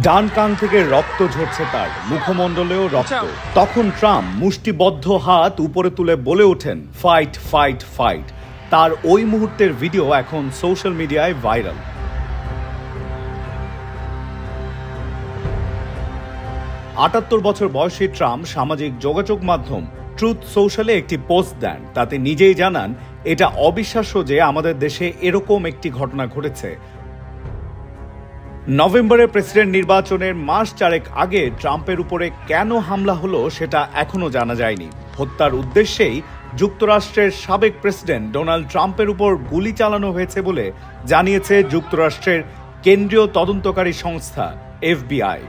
ডান কান থেকে রক্ত ঝরছে, তার মুখমণ্ডলেও রক্ত। তখন ট্রাম্প মুষ্টিবদ্ধ হাত উপরে তুলে বলে ওঠেন, ফাইট ফাইট ফাইট। তার ওই মুহূর্তের ভিডিও এখন সোশ্যাল মিডিয়ায় ভাইরাল। আটাত্তর বছর বয়সী ট্রাম্প সামাজিক যোগাযোগ মাধ্যম ট্রুথ সোশ্যালে একটি পোস্ট দেন। তাতে নিজেই জানান, এটা অবিশ্বাস্য যে আমাদের দেশে এরকম একটি ঘটনা ঘটেছে। নভেম্বরে প্রেসিডেন্ট নির্বাচনের মাস চারেক আগে ট্রাম্পের উপরে কেন হামলা হলো সেটা এখনো জানা যায়নি। হত্যার উদ্দেশ্যেই যুক্তরাষ্ট্রের সাবেক প্রেসিডেন্ট ডোনাল্ড ট্রাম্পের উপর গুলি চালানো হয়েছে বলে জানিয়েছে যুক্তরাষ্ট্রের কেন্দ্রীয় তদন্তকারী সংস্থা FBI।